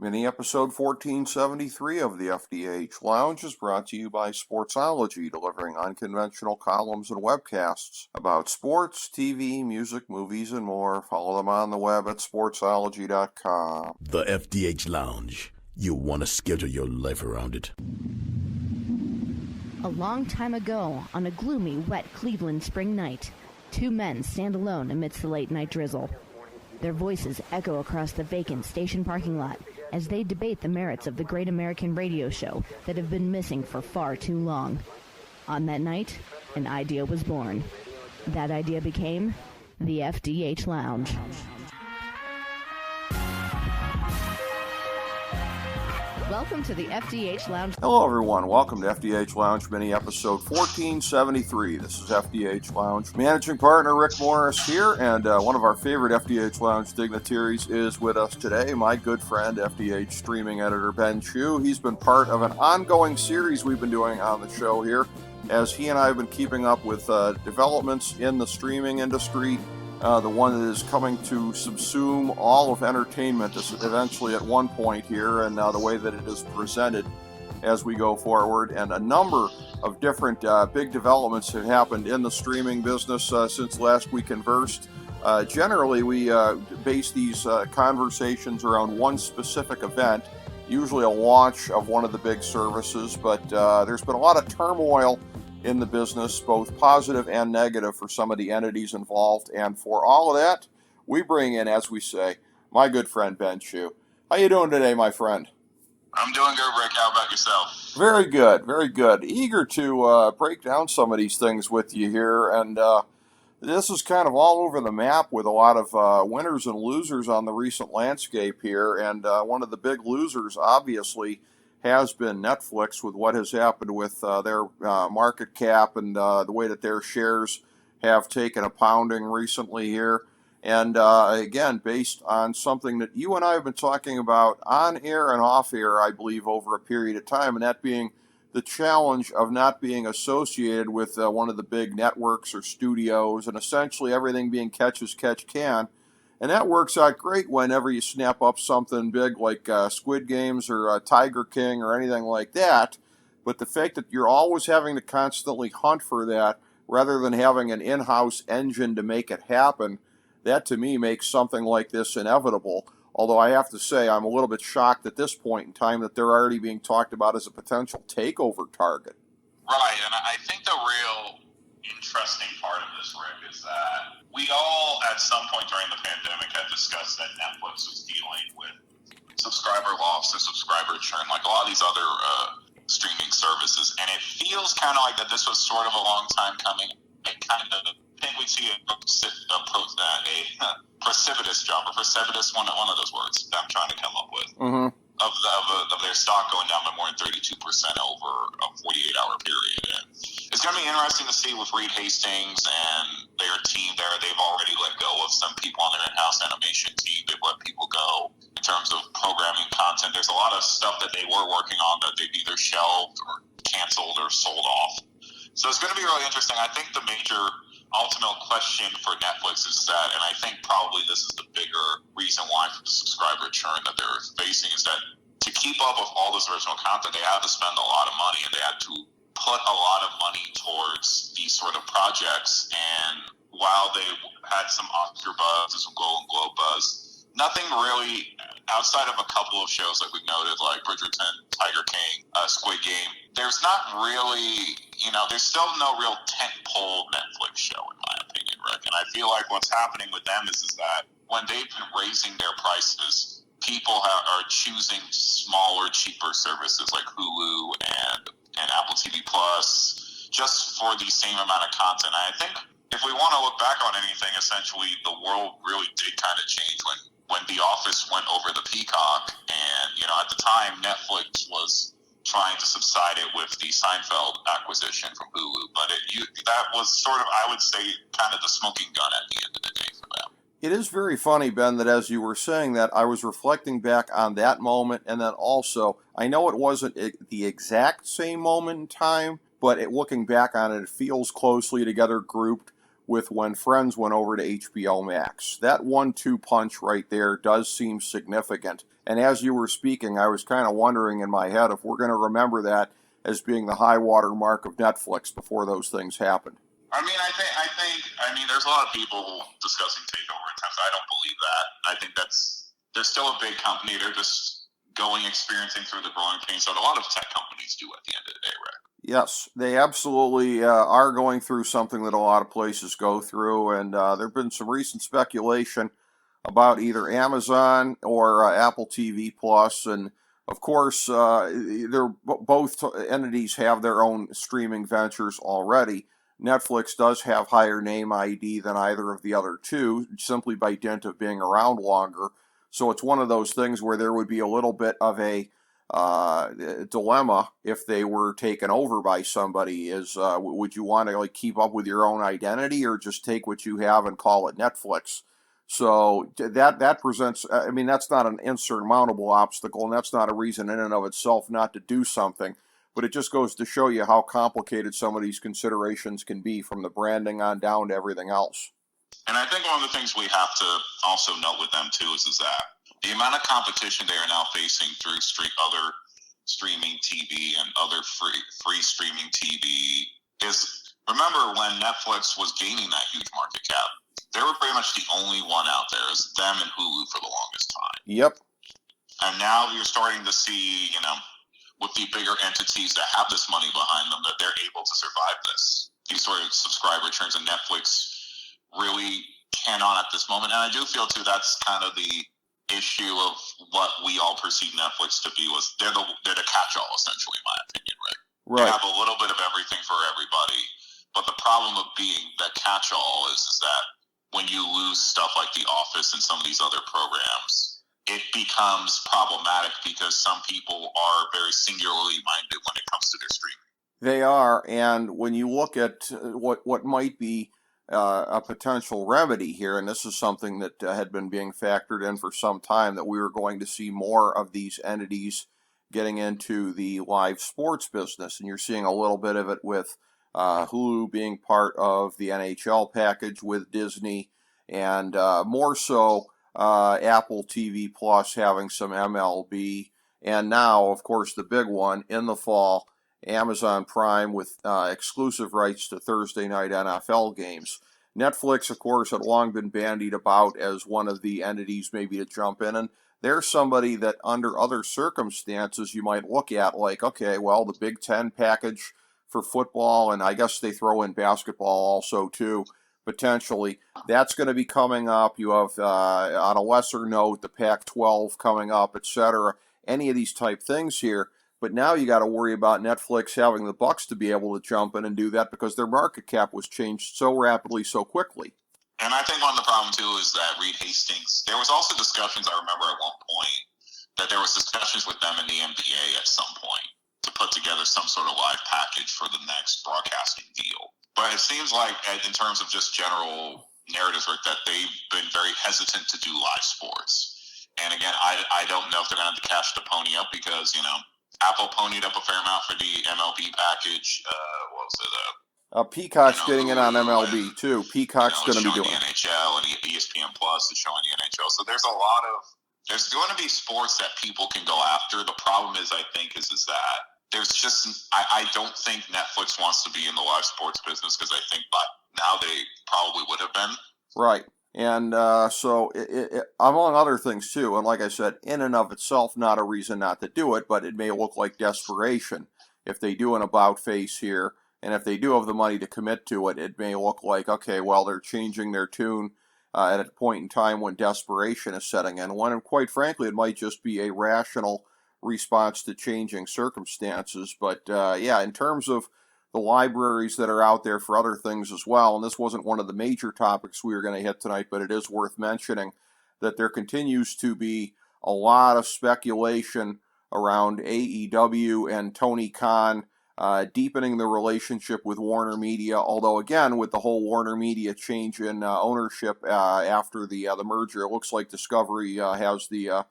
Mini episode 1473 of the FDH Lounge is brought to you by Sportsology, delivering unconventional columns and webcasts about sports, TV, music, movies, and more. Follow them on the web at sportsology.com. The FDH Lounge. You want to schedule your life around it. A long time ago, on a gloomy, wet Cleveland spring night, two men stand alone amidst the late-night drizzle. Their voices echo across the vacant station parking lot as they debate the merits of the great American radio show that have been missing for far too long. On that night, an idea was born. That idea became the FDH Lounge. Welcome to the FDH Lounge. Hello, everyone. Welcome to FDH Lounge Mini Episode 1473. This is FDH Lounge Managing Partner Rick Morris here, and one of our favorite FDH Lounge dignitaries is with us today, my good friend, FDH Streaming Editor Ben Chu. He's been part of an ongoing series we've been doing on the show here, as he and I have been keeping up with developments in the streaming industry. The one that is coming to subsume all of entertainment eventually at one point here, and the way that it is presented as we go forward. And a number of different big developments have happened in the streaming business since last we conversed. Generally, we base these conversations around one specific event, usually a launch of one of the big services, but there's been a lot of turmoil in the business, both positive and negative for some of the entities involved. And for all of that, we bring in, as we say, my good friend Ben Chu. How you doing today, my friend? I'm doing good, Rick. How about yourself? Very good, very good. Eager to break down some of these things with you here. And this is kind of all over the map with a lot of winners and losers on the recent landscape here. And one of the big losers, obviously, has been Netflix, with what has happened with their market cap and the way that their shares have taken a pounding recently here. And again, based on something that you and I have been talking about on air and off air, I believe, over a period of time, and that being the challenge of not being associated with one of the big networks or studios, and essentially everything being catch as catch can. And that works out great whenever you snap up something big like Squid Games or Tiger King or anything like that. But the fact that you're always having to constantly hunt for that rather than having an in-house engine to make it happen, that to me makes something like this inevitable. Although I have to say I'm a little bit shocked at this point in time that they're already being talked about as a potential takeover target. Right, and I think the real interesting part of this, Rick, is that we all, at some point during the pandemic, had discussed that Netflix was dealing with subscriber loss and subscriber churn, like a lot of these other streaming services. And it feels kind of like that this was sort of a long time coming. I kind of think we'd see a precipitous jump, or precipitous, one of those words that I'm trying to come up with. Mm-hmm. Of their stock going down by more than 32% over a 48-hour period. And it's going to be interesting to see with Reed Hastings and their team there. They've already let go of some people on their in-house animation team. They've let people go in terms of programming content. There's a lot of stuff that they were working on that they've either shelved or canceled or sold off. So it's going to be really interesting. I think the major ultimate question for Netflix is that, and I think probably this is the bigger reason why for the subscriber churn that they're facing, is that to keep up with all this original content, they had to spend a lot of money, and they had to put a lot of money towards these sort of projects. And while they had some Oscar buzz and some Golden Globe buzz, nothing really outside of a couple of shows like we've noted, like Bridgerton, Tiger King, Squid Game. There's not really, there's still no real tentpole Netflix show, in my opinion, Rick. And I feel like what's happening with them is that when they've been raising their prices, people are choosing smaller, cheaper services like Hulu and Apple TV Plus just for the same amount of content. And I think if we want to look back on anything, essentially the world really did kind of change when The Office went over the Peacock. And, at the time, Netflix was trying to subside it with the Seinfeld acquisition from Hulu. But that was sort of, I would say, kind of the smoking gun at the end of the day for them. It is very funny, Ben, that as you were saying that, I was reflecting back on that moment, and then also, I know it wasn't the exact same moment in time, but looking back on it, it feels closely together grouped with when Friends went over to HBO Max. That 1-2 punch right there does seem significant. And as you were speaking, I was kind of wondering in my head if we're going to remember that as being the high water mark of Netflix before those things happened. I mean, there's a lot of people discussing takeover attempts. I don't believe that. I think they're still a big company. They're just experiencing through the growing pains that a lot of tech companies do at the end of the day, Rick. Yes, they absolutely are going through something that a lot of places go through, and there have been some recent speculation about either Amazon or Apple TV Plus, and of course, both entities have their own streaming ventures already. Netflix does have higher name ID than either of the other two, simply by dint of being around longer. So it's one of those things where there would be a little bit of a dilemma if they were taken over by somebody. Would you want to keep up with your own identity, or just take what you have and call it Netflix? So that presents, I mean, that's not an insurmountable obstacle, and that's not a reason in and of itself not to do something. But it just goes to show you how complicated some of these considerations can be, from the branding on down to everything else. And I think one of the things we have to also note with them too is that the amount of competition they are now facing through other streaming TV and other free streaming TV is, remember when Netflix was gaining that huge market cap, they were pretty much the only one out there. It was them and Hulu for the longest time. Yep. And now you're starting to see, with the bigger entities that have this money behind them, that they're able to survive these sort of subscriber trends, and Netflix really cannot at this moment. And I do feel too that's kind of the issue of what we all perceive Netflix to be, was they're the catch-all, essentially, in my opinion, Rick. Right. They have a little bit of everything for everybody, but the problem of being that catch-all is that when you lose stuff like The Office and some of these other programs, it becomes problematic because some people are very singularly minded when it comes to their streaming. They are, and when you look at what might be a potential remedy here, and this is something that had been being factored in for some time, that we were going to see more of these entities getting into the live sports business, and you're seeing a little bit of it with Hulu being part of the NHL package with Disney, and more so Apple TV Plus having some MLB, and now, of course, the big one in the fall, Amazon Prime with exclusive rights to Thursday night NFL games. Netflix, of course, had long been bandied about as one of the entities maybe to jump in, and there's somebody that under other circumstances you might look at like, okay, well, the Big Ten package for football, and I guess they throw in basketball also too, potentially. That's going to be coming up. You have, on a lesser note, the Pac-12 coming up, etc. Any of these type things here. But now you got to worry about Netflix having the bucks to be able to jump in and do that, because their market cap was changed so rapidly, so quickly. And I think one of the problems too is that Reed Hastings, there was also discussions, I remember at one point, that there was discussions with them in the NBA at some point to put together some sort of live package for the next broadcasting deal. But it seems like, in terms of just general narratives, Rick, that they've been very hesitant to do live sports. And again, I don't know if they're going to have to cash the pony up, because, Apple ponied up a fair amount for the MLB package. What was it? Peacock's getting in on MLB too. Peacock's going to be doing the NHL, and ESPN Plus is showing the NHL. So there's going to be sports that people can go after. The problem is, I think, is that there's just, I don't think Netflix wants to be in the live sports business, because I think by now they probably would have been. Right. And so, among other things too, and like I said, in and of itself, not a reason not to do it, but it may look like desperation if they do an about face here, and if they do have the money to commit to it, it may look like, okay, well, they're changing their tune at a point in time when desperation is setting in, when, quite frankly, it might just be a rational response to changing circumstances. But yeah, in terms of the libraries that are out there for other things as well, and this wasn't one of the major topics we were going to hit tonight, but it is worth mentioning that there continues to be a lot of speculation around AEW and Tony Khan deepening the relationship with Warner Media, although again, with the whole Warner Media change in ownership after the merger, it looks like Discovery has the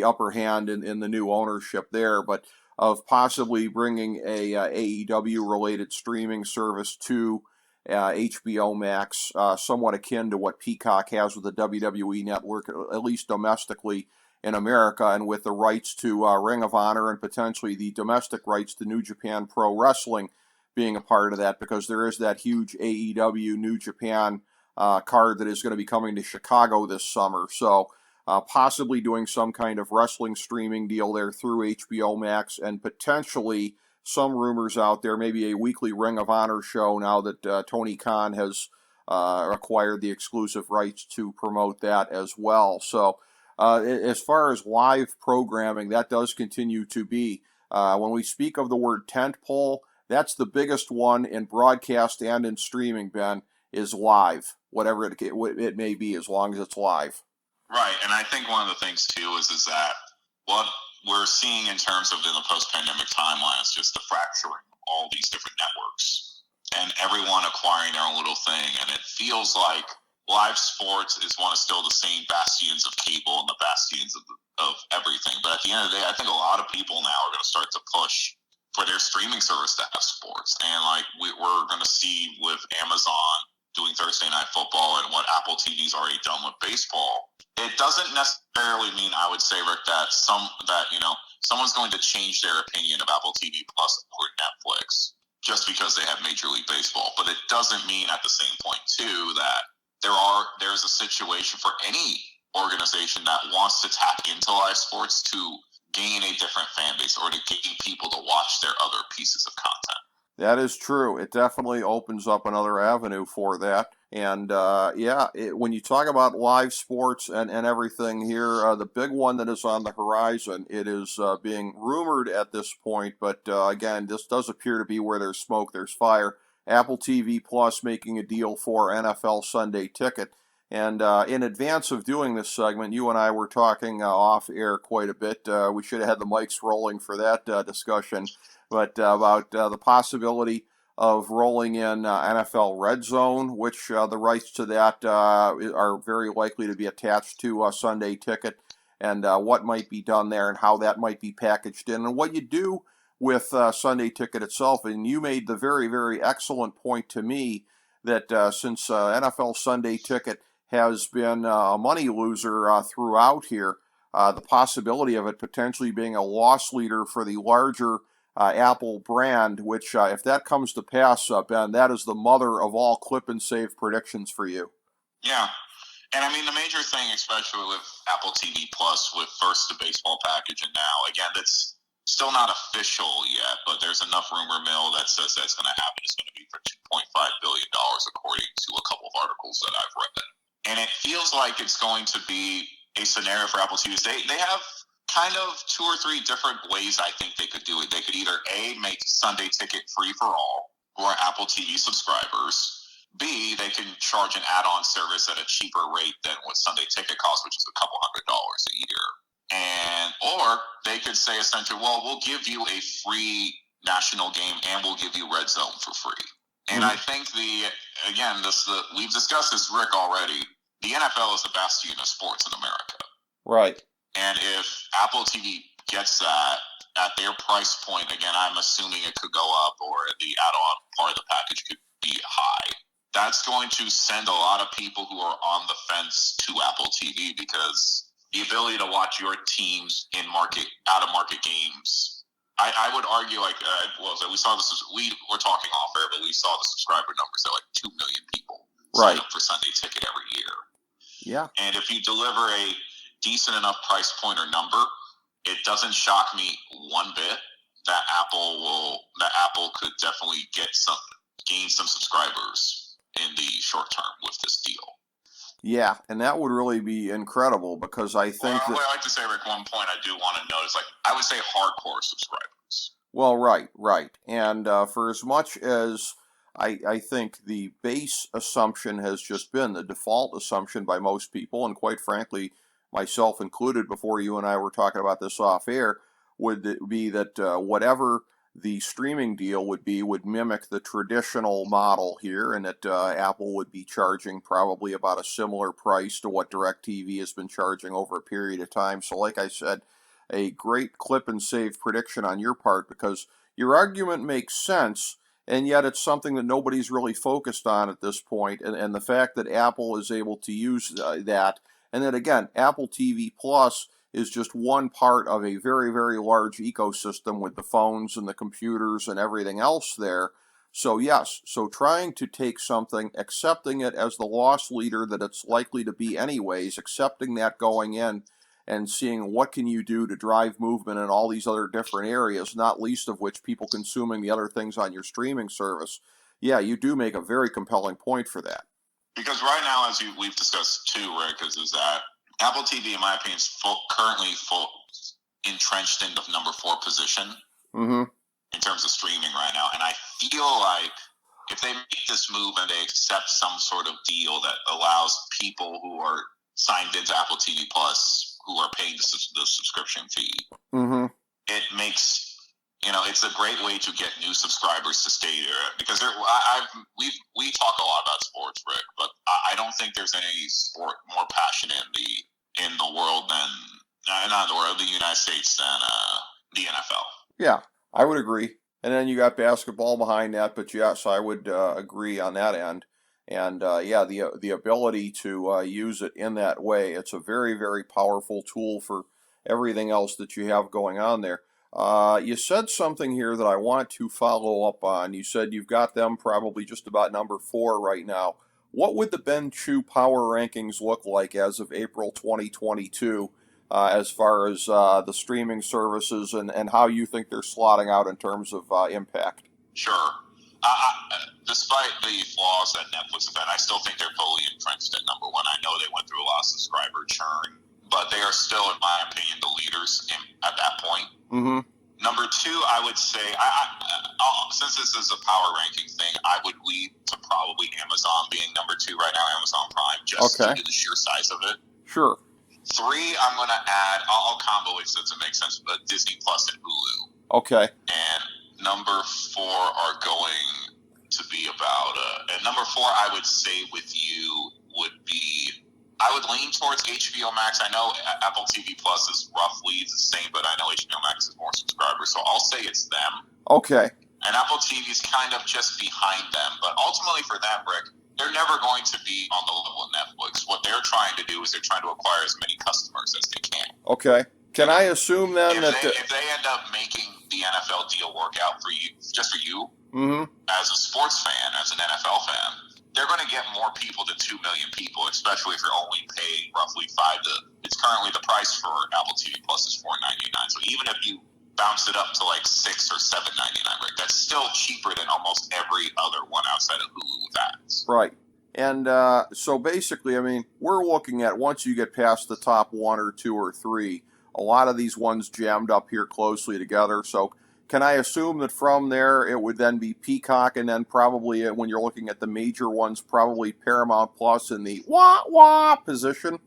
upper hand in the new ownership there, but of possibly bringing a AEW-related streaming service to HBO Max, somewhat akin to what Peacock has with the WWE Network, at least domestically, in America, and with the rights to Ring of Honor and potentially the domestic rights to New Japan Pro Wrestling being a part of that, because there is that huge AEW New Japan card that is going to be coming to Chicago this summer. So possibly doing some kind of wrestling streaming deal there through HBO Max, and potentially some rumors out there, maybe a weekly Ring of Honor show now that Tony Khan has acquired the exclusive rights to promote that as well. So as far as live programming, that does continue to be, when we speak of the word tentpole, that's the biggest one in broadcast and in streaming, Ben, is live, whatever it may be, as long as it's live. Right, and I think one of the things, too, is that what we're seeing in terms of in the post-pandemic timeline is just the fracturing of all these different networks and everyone acquiring their own little thing, and it feels like live sports is one of still the same bastions of cable and the bastions of everything. But at the end of the day, I think a lot of people now are going to start to push for their streaming service to have sports. And like we're going to see with Amazon doing Thursday Night Football and what Apple TV's already done with baseball, it doesn't necessarily mean, I would say, Rick, that someone's going to change their opinion of Apple TV Plus or Netflix just because they have Major League Baseball. But it doesn't mean at the same point, too, that there's a situation for any organization that wants to tap into live sports to gain a different fan base or to gain people to watch their other pieces of content. That is true. It definitely opens up another avenue for that. And when you talk about live sports and everything here, the big one that is on the horizon, it is being rumored at this point, but again, this does appear to be where there's smoke, there's fire. Apple TV Plus making a deal for NFL Sunday Ticket. And in advance of doing this segment, you and I were talking off air quite a bit. We should have had the mics rolling for that discussion, but about the possibility of rolling in NFL Red Zone, which the rights to that are very likely to be attached to Sunday Ticket, and what might be done there and how that might be packaged in, and what you do with Sunday Ticket itself. And you made the very, very excellent point to me that since NFL Sunday Ticket has been a money loser throughout here, the possibility of it potentially being a loss leader for the larger Apple brand, which if that comes to pass, Ben, that is the mother of all clip and save predictions for you. Yeah. And I mean, the major thing, especially with Apple TV Plus, with first the baseball package, and now, again, that's still not official yet, but there's enough rumor mill that says that's going to happen. It's going to be for $2.5 billion, according to a couple of articles that I've read. And it feels like it's going to be a scenario for Apple TV. They have kind of 2 or 3 different ways I think they could do it. They could either A, make Sunday Ticket free for all for Apple TV subscribers. B, they can charge an add-on service at a cheaper rate than what Sunday Ticket costs, which is a couple $100 a year. Or they could say essentially, well, we'll give you a free national game and we'll give you Red Zone for free. And I think we've discussed this, Rick, already. The NFL is the bastion of sports in America. Right. And if Apple TV gets that at their price point, again, I'm assuming it could go up or the add-on part of the package could be high. That's going to send a lot of people who are on the fence to Apple TV, because the ability to watch your teams in out-of-market games, I would argue, we saw this. We were talking off air, but we saw the subscriber numbers at like 2 million people sign up for Sunday Ticket every year. Yeah. And if you deliver a decent enough price point or number, it doesn't shock me one bit that Apple could definitely gain some subscribers in the short term with this deal. Yeah, and that would really be incredible, because I think I like to say, Rick, one point I do want to notice, I would say hardcore subscribers. Well, right. And for as much as I think the base assumption has just been the default assumption by most people, and quite frankly, myself included, before you and I were talking about this off air, would be that whatever the streaming deal would mimic the traditional model here, and that Apple would be charging probably about a similar price to what DirecTV has been charging over a period of time. So like I said, a great clip and save prediction on your part, because your argument makes sense, and yet it's something that nobody's really focused on at this point. And the fact that Apple is able to use that, and then again, Apple TV Plus is just one part of a very, very large ecosystem with the phones and the computers and everything else there. So yes, so trying to take something, accepting it as the loss leader that it's likely to be anyways, accepting that going in, and seeing what can you do to drive movement in all these other different areas, not least of which people consuming the other things on your streaming service. Yeah, you do make a very compelling point for that. Because right now, as we've discussed too, Rick, is that Apple TV, in my opinion, is currently entrenched in the number 4 position in terms of streaming right now. And I feel like if they make this move and they accept some sort of deal that allows people who are signed into Apple TV Plus, who are paying the subscription fee, it makes, it's a great way to get new subscribers to stay there. Because we talk a lot about sports, Rick, but I don't think there's any sport more passionate in the world than, not the world, the United States than the NFL. Yeah, I would agree. And then you got basketball behind that, but yes, I would agree on that end. And the ability to use it in that way, it's a very, very powerful tool for everything else that you have going on there. You said something here that I want to follow up on. You said you've got them probably just about number 4 right now. What would the Ben Chu power rankings look like as of April 2022 as far as the streaming services and how you think they're slotting out in terms of impact? Sure. Despite the flaws that Netflix have had, I still think they're fully entrenched at number 1. I know they went through a lot of subscriber churn, but they are still, in my opinion, the leaders at that point. Number 2, I would say, since this is a power ranking thing, I would lead to probably Amazon being number 2 right now, Amazon Prime, just due to the sheer size of it. Sure. 3, I'm going to add, I'll combo it since it makes sense, but Disney Plus and Hulu. Okay. And number 4 are going to be about, and number 4, I would say with you would be, I would lean towards HBO Max. I know Apple TV Plus is roughly the same, but I know HBO Max is more subscribers, so I'll say it's them. Okay. And Apple TV is kind of just behind them, but ultimately for them, Rick, they're never going to be on the level of Netflix. What they're trying to do is they're trying to acquire as many customers as they can. Okay. Can I assume then if they end up making the NFL deal work out for you, just for you, as a sports fan, as an NFL fan, they're going to get more people than 2 million people, especially if you're only paying roughly it's currently the price for Apple TV Plus is $4.99. So even if you bounce it up to like $6 or $7.99, right, that's still cheaper than almost every other one outside of Hulu with ads. Right. And so basically, I mean, we're looking at once you get past the top 1 or 2 or 3, a lot of these ones jammed up here closely together. So can I assume that from there it would then be Peacock, and then probably when you're looking at the major ones, probably Paramount Plus in the wah-wah position?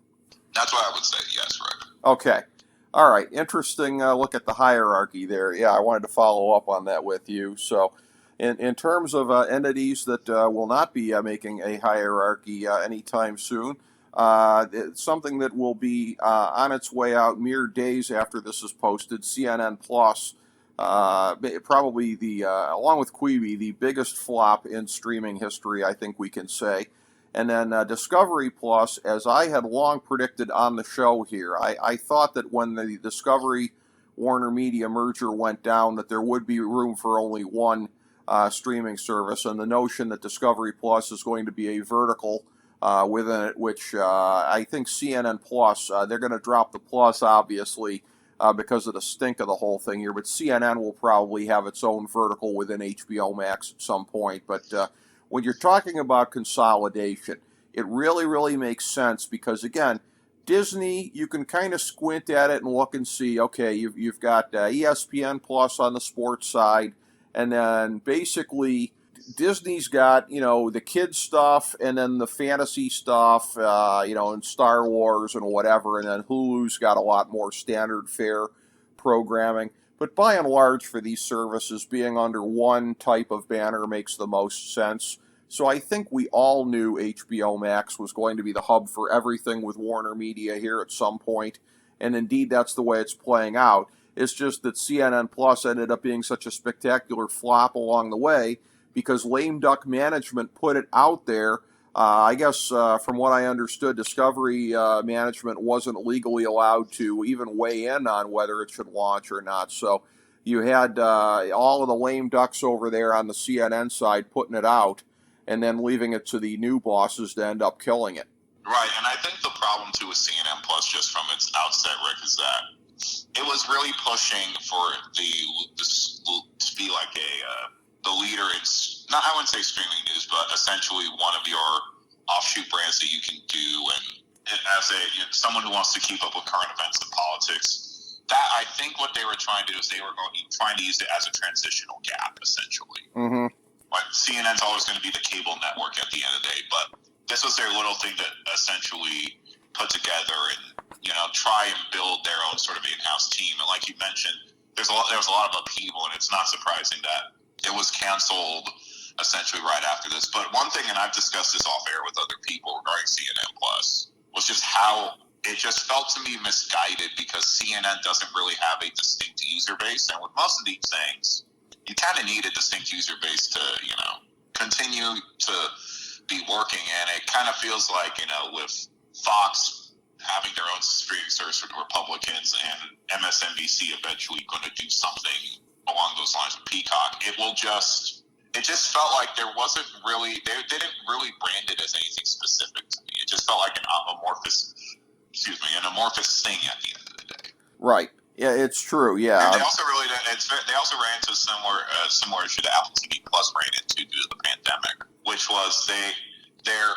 That's what I would say, yes, Rick. Okay. All right. Interesting look at the hierarchy there. Yeah, I wanted to follow up on that with you. So in terms of entities that will not be making a hierarchy anytime soon, something that will be on its way out mere days after this is posted, CNN Plus, probably along with Quibi, the biggest flop in streaming history, I think we can say. And then Discovery Plus, as I had long predicted on the show here, I thought that when the Discovery Warner Media merger went down, that there would be room for only one streaming service, and the notion that Discovery Plus is going to be a vertical within it, which I think CNN Plus, they're going to drop the plus, obviously, because of the stink of the whole thing here, but CNN will probably have its own vertical within HBO Max at some point. But when you're talking about consolidation, it really, really makes sense because, again, Disney, you can kind of squint at it and look and see, okay, you've got ESPN Plus on the sports side, and then basically Disney's got, the kids stuff and then the fantasy stuff, and Star Wars and whatever, and then Hulu's got a lot more standard fare programming. But by and large, for these services, being under one type of banner makes the most sense. So I think we all knew HBO Max was going to be the hub for everything with Warner Media here at some point, and indeed that's the way it's playing out. It's just that CNN Plus ended up being such a spectacular flop along the way because lame duck management put it out there I guess from what I understood, Discovery management wasn't legally allowed to even weigh in on whether it should launch or not. So you had all of the lame ducks over there on the CNN side putting it out and then leaving it to the new bosses to end up killing it. Right, and I think the problem too with CNN Plus, just from its outset, Rick, is that it was really pushing for to be like the leader in, not, I wouldn't say streaming news, but essentially one of your offshoot brands that you can do, and as someone who wants to keep up with current events and politics. That, I think what they were trying to do is they were trying to use it as a transitional gap, essentially. Mm-hmm. Like CNN's always going to be the cable network at the end of the day, but this was their little thing to essentially put together and try and build their own sort of in-house team. And like you mentioned, there was a lot of upheaval, and it's not surprising that it was canceled essentially right after this. But one thing, and I've discussed this off air with other people regarding CNN Plus, was just how it just felt to me misguided, because CNN doesn't really have a distinct user base, and with most of these things, you kind of need a distinct user base to continue to be working. And it kind of feels like with Fox having their own streaming service for the Republicans and MSNBC eventually going to do something along those lines with Peacock, it just felt like there wasn't really, they didn't really brand it as anything specific to me. It just felt like an amorphous thing at the end of the day. Right. Yeah, it's true. Yeah. And they also ran into similar issue that Apple TV Plus ran into due to the pandemic, which was their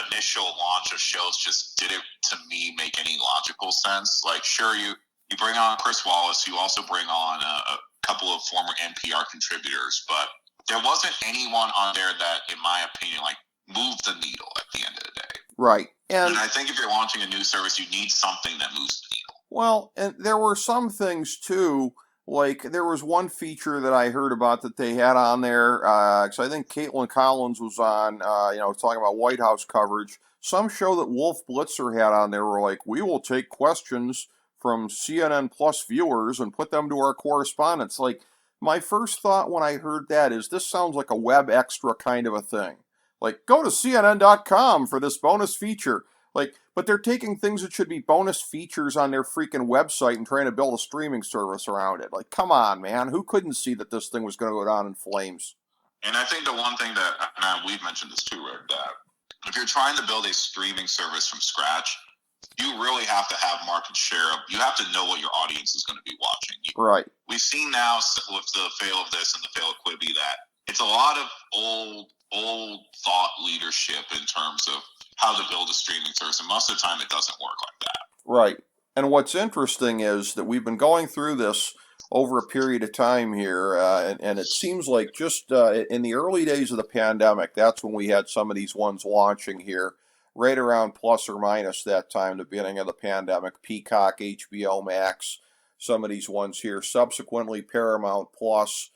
initial launch of shows just didn't, to me, make any logical sense. Like, sure, you bring on Chris Wallace, you also bring on a couple of former NPR contributors, but there wasn't anyone on there that, in my opinion, moved the needle at the end of the day. Right. And I think if you're launching a new service, you need something that moves the needle. Well, and there were some things too, like there was one feature that I heard about that they had on there, because I think Caitlin Collins was on, talking about White House coverage. Some show that Wolf Blitzer had on there were like, we will take questions from CNN Plus viewers and put them to our correspondents. Like, my first thought when I heard that is, this sounds like a web extra kind of a thing. Like, go to CNN.com for this bonus feature. Like, but they're taking things that should be bonus features on their freaking website and trying to build a streaming service around it. Like, come on, man. Who couldn't see that this thing was going to go down in flames? And I think the one thing that, and we've mentioned this too, Rick, that if you're trying to build a streaming service from scratch, you really have to have market share. You have to know what your audience is going to be watching. Right. We've seen now with the fail of this and the fail of Quibi that it's a lot of old thought leadership in terms of how to build a streaming service, and most of the time it doesn't work like that. Right. And what's interesting is that we've been going through this over a period of time here, and it seems like just in the early days of the pandemic, that's when we had some of these ones launching here, right around plus or minus that time, the beginning of the pandemic. Peacock, HBO Max, some of these ones here. Subsequently, Paramount Plus,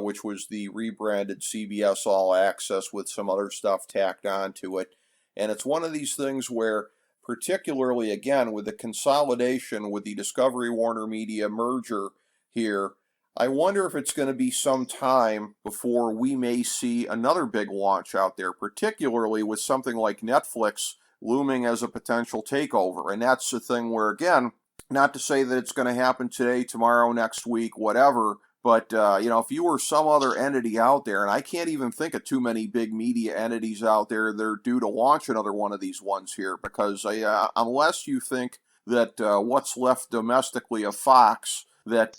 which was the rebranded CBS All Access with some other stuff tacked onto it. And it's one of these things where, particularly, again, with the consolidation with the Discovery Warner Media merger here, I wonder if it's going to be some time before we may see another big launch out there, particularly with something like Netflix looming as a potential takeover. And that's the thing where, again, not to say that it's going to happen today, tomorrow, next week, whatever, but, if you were some other entity out there, and I can't even think of too many big media entities out there that are due to launch another one of these ones here, because unless you think that what's left domestically of Fox, that,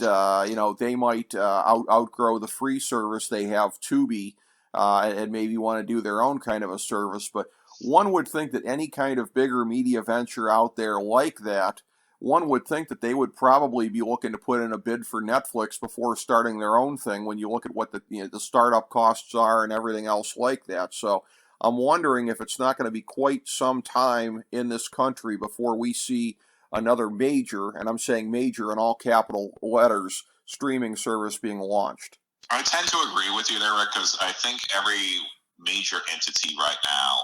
they might outgrow the free service they have, Tubi, and maybe want to do their own kind of a service. But one would think that any kind of bigger media venture out there like that, one would think that they would probably be looking to put in a bid for Netflix before starting their own thing, when you look at what the startup costs are and everything else like that. So I'm wondering if it's not going to be quite some time in this country before we see another major, and I'm saying major in all capital letters, streaming service being launched. I tend to agree with you there, Rick, because I think every major entity right now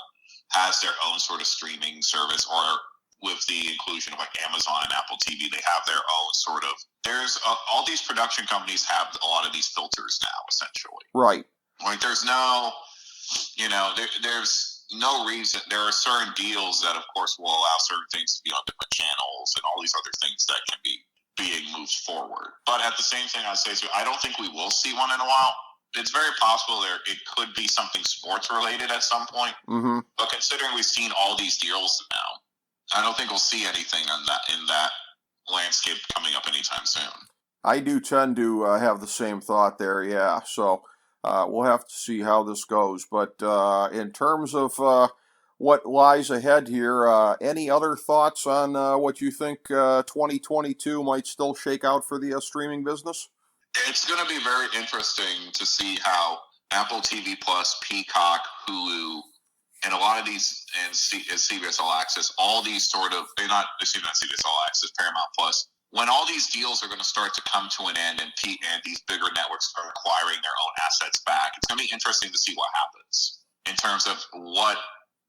has their own sort of streaming service, or with the inclusion of like Amazon and Apple TV, they have their own sort of, all these production companies have a lot of these filters now, essentially. Right. Like there's no, no reason. There are certain deals that, of course, will allow certain things to be on different channels and all these other things that can be being moved forward. But at the same thing, I'd say, I don't think we will see one in a while. It's very possible it could be something sports related at some point. Mm-hmm. But considering we've seen all these deals now, I don't think we'll see anything in that landscape coming up anytime soon. I do tend to have the same thought there, yeah. So we'll have to see how this goes. But in terms of what lies ahead here, any other thoughts on what you think 2022 might still shake out for the streaming business? It's going to be very interesting to see how Apple TV Plus, Peacock, Hulu, and a lot of these, and CBS All Access, all these sort of, they're not CBS All Access, Paramount Plus, when all these deals are going to start to come to an end and these bigger networks are acquiring their own assets back, it's going to be interesting to see what happens in terms of what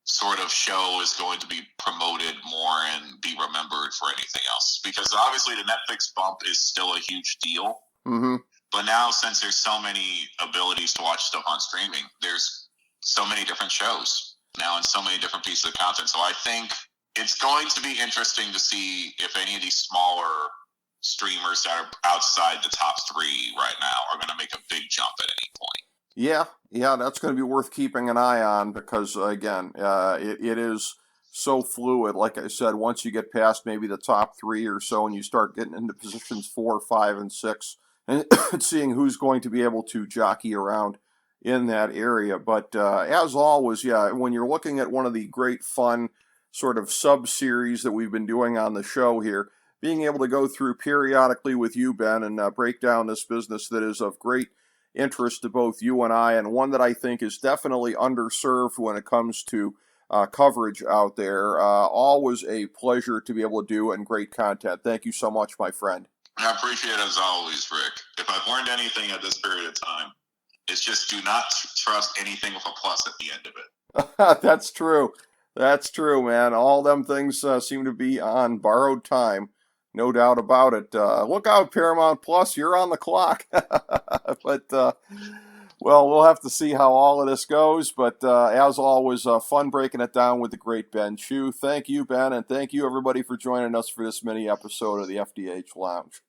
sort of show is going to be promoted more and be remembered for anything else. Because obviously the Netflix bump is still a huge deal. Mm-hmm. But now, since there's so many abilities to watch stuff on streaming, there's so many different shows now and so many different pieces of content. So I think it's going to be interesting to see if any of these smaller streamers that are outside the top three right now are going to make a big jump at any point. Yeah, that's going to be worth keeping an eye on because, again, it is so fluid. Like I said, once you get past maybe the top three or so and you start getting into positions 4, 5, and 6, and seeing who's going to be able to jockey around in that area. But as always, when you're looking at one of the great fun sort of sub-series that we've been doing on the show here, being able to go through periodically with you, Ben, and break down this business that is of great interest to both you and I, and one that I think is definitely underserved when it comes to coverage out there. Always a pleasure to be able to do and great content. Thank you so much, my friend. I appreciate it as always, Rick. If I've learned anything at this period of time, it's just do not trust anything with a plus at the end of it. That's true. That's true, man. All them things seem to be on borrowed time. No doubt about it. Look out, Paramount Plus. You're on the clock. But, well, we'll have to see how all of this goes. But as always, fun breaking it down with the great Ben Chu. Thank you, Ben, and thank you, everybody, for joining us for this mini episode of the FDH Lounge.